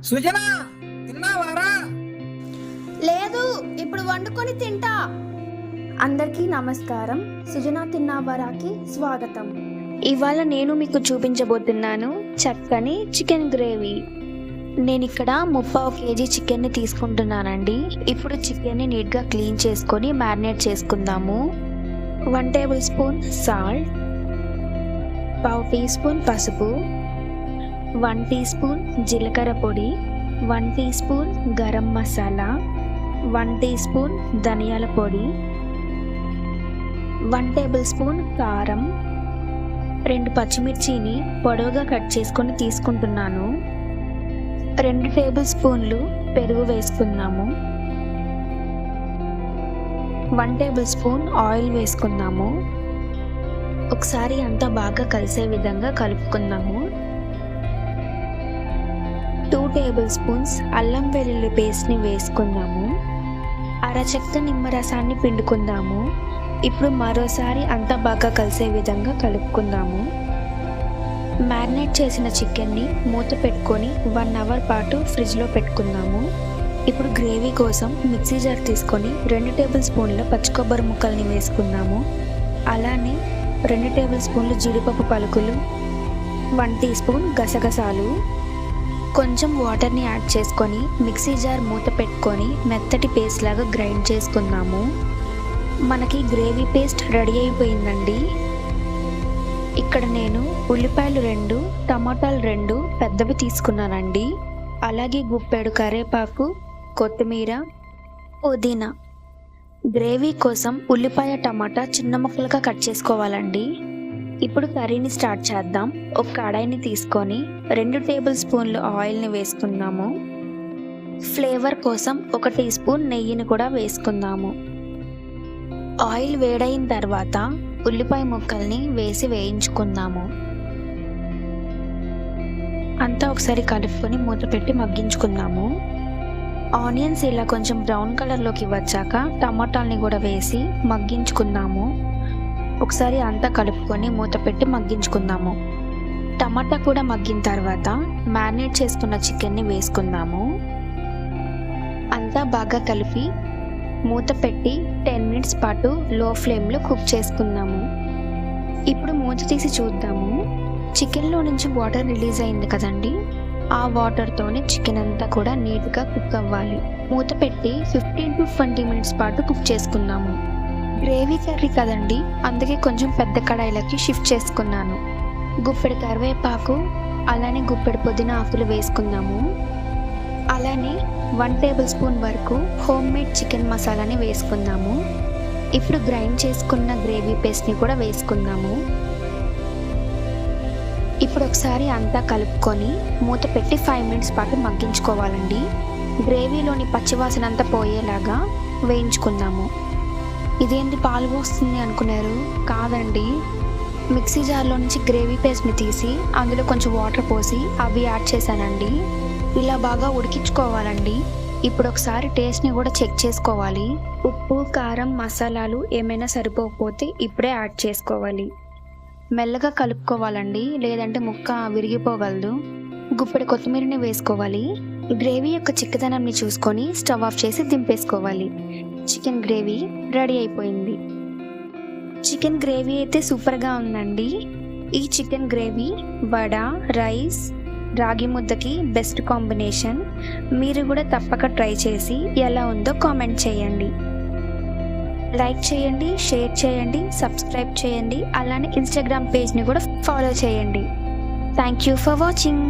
సుజనా, తిన్నావారా? లేదు, ఇప్పుడు వండుకొని తింటా. అందరికీ నమస్కారం. సుజనా తిన్నావారాకి స్వాగతం. ఇవాళ నేను మీకు చూపించబోతున్నాను చక్కని చికెన్ గ్రేవీ. నేను ఇక్కడ 30 kg చికెన్ని తీసుకుంటున్నానండి. ఇప్పుడు చికెన్ని నీట్గా క్లీన్ చేసుకొని మ్యారినేట్ చేసుకుందాము. 1 tablespoon salt, 1/2 teaspoon పసుపు, 1 టీ స్పూన్ జీలకర్ర పొడి, 1 teaspoon garam masala, 1 teaspoon ధనియాల పొడి, 1 టేబుల్ స్పూన్ కారం, 2 పచ్చిమిర్చిని పొడవుగా కట్ చేసుకొని తీసుకుంటున్నాను. 2 టేబుల్ స్పూన్లు పెరుగు వేసుకుందాము. 1 టేబుల్ స్పూన్ ఆయిల్ వేసుకుందాము. ఒకసారి అంతా బాగా కలిసే విధంగా కలుపుకుందాము. 2 టేబుల్ స్పూన్స్ అల్లం వెల్లుల్లి పేస్ట్ని వేసుకుందాము. అరచెక్క నిమ్మరసాన్ని పిండుకుందాము. ఇప్పుడు మరోసారి అంతా బాగా కలిసే విధంగా కలుపుకుందాము. మ్యారినేట్ చేసిన చికెన్ని మూత పెట్టుకొని 1 అవర్ పాటు ఫ్రిడ్జ్లో పెట్టుకుందాము. ఇప్పుడు గ్రేవీ కోసం మిక్సీ జార్ తీసుకొని 2 టేబుల్ స్పూన్ల పచ్చి కొబ్బరి ముక్కల్ని వేసుకుందాము. అలానే 2 టేబుల్ స్పూన్లు జీడిపప్పు పలుకులు, 1 టీ స్పూన్ గసగసాలు, కొంచెం వాటర్ని యాడ్ చేసుకొని మిక్సీ జార్ మూత పెట్టుకొని మెత్తటి పేస్ట్ లాగా గ్రైండ్ చేసుకుందాము. మనకి గ్రేవీ పేస్ట్ రెడీ అయిపోయిందండి. ఇక్కడ నేను ఉల్లిపాయలు 2, టమాటాలు 2 పెద్దవి తీసుకున్నానండి. అలాగే గుప్పెడు కరివేపాకు, కొత్తిమీర, పుదీనా. గ్రేవీ కోసం ఉల్లిపాయ టమాటా చిన్న ముక్కలుగా కట్ చేసుకోవాలండి. ఇప్పుడు కర్రీని స్టార్ట్ చేద్దాం. ఒక కడాయిని తీసుకొని 2 టేబుల్ స్పూన్లు ఆయిల్ని వేసుకుందాము. ఫ్లేవర్ కోసం 1 టీ స్పూన్ నెయ్యిని కూడా వేసుకుందాము. ఆయిల్ వేడైన తర్వాత ఉల్లిపాయ ముక్కల్ని వేసి వేయించుకుందాము. అంతా ఒకసారి కలుపుకొని మూత పెట్టి మగ్గించుకుందాము. ఆనియన్స్ ఇలా కొంచెం బ్రౌన్ కలర్లోకి వచ్చాక టమాటాలని కూడా వేసి మగ్గించుకుందాము. ఒకసారి అంతా కలుపుకొని మూత పెట్టి మగ్గించుకుందాము. టమాటా కూడా మగ్గిన తర్వాత మ్యారినేట్ చేసుకున్న చికెన్ని వేసుకుందాము. అంతా బాగా కలిపి మూత పెట్టి 10 మినిట్స్ పాటు లో ఫ్లేమ్లో కుక్ చేసుకుందాము. ఇప్పుడు మూత తీసి చూద్దాము. చికెన్లో నుంచి వాటర్ రిలీజ్ అయింది కదండి. ఆ వాటర్తోనే చికెన్ అంతా కూడా నీట్గా కుక్ అవ్వాలి. మూత పెట్టి 15 to 20 మినిట్స్ పాటు కుక్ చేసుకుందాము. గ్రేవీ కర్రీ కదండి, అందుకే కొంచెం పెద్ద కడాయిలకి షిఫ్ట్ చేసుకున్నాను. గుప్పెడు కరివేపాకు, అలానే గుప్పెడు పుదీనా ఆకులు వేసుకుందాము. అలానే 1 టేబుల్ స్పూన్ వరకు హోమ్ మేడ్ చికెన్ మసాలాని వేసుకుందాము. ఇప్పుడు గ్రైండ్ చేసుకున్న గ్రేవీ పేస్ట్ని కూడా వేసుకుందాము. ఇప్పుడు ఒకసారి అంతా కలుపుకొని మూత పెట్టి 5 మినిట్స్ పాటు మగ్గించుకోవాలండి. గ్రేవీలోని పచ్చివాసన అంతా పోయేలాగా వేయించుకుందాము. ఇదేంటి పాలు పోస్తుంది అనుకున్నారు? కాదండి, మిక్సీ జార్లో నుంచి గ్రేవీ పేస్ట్ని తీసి అందులో కొంచెం వాటర్ పోసి అవి యాడ్ చేశానండి. ఇలా బాగా ఉడికించుకోవాలండి. ఇప్పుడు ఒకసారి టేస్ట్ని కూడా చెక్ చేసుకోవాలి. ఉప్పు, కారం, మసాలాలు ఏమైనా సరిపోకపోతే ఇప్పుడే యాడ్ చేసుకోవాలి. మెల్లగా కలుపుకోవాలండి, లేదంటే ముక్క విరిగిపోగలదు. గుప్పెడు కొత్తిమీరని వేసుకోవాలి. గ్రేవీ యొక్క చిక్కదనాన్ని చూసుకొని స్టవ్ ఆఫ్ చేసి దింపేసుకోవాలి. చికెన్ గ్రేవీ రెడీ అయిపోయింది. చికెన్ గ్రేవీ అయితే సూపర్గా ఉందండి. ఈ చికెన్ గ్రేవీ వడ, రైస్, రాగి ముద్దకి బెస్ట్ కాంబినేషన్. మీరు కూడా తప్పక ట్రై చేసి ఎలా ఉందో కామెంట్ చేయండి. లైక్ చేయండి, షేర్ చేయండి, సబ్స్క్రైబ్ చేయండి. అలానే ఇన్స్టాగ్రామ్ పేజ్ని కూడా ఫాలో చేయండి. Thank you for watching.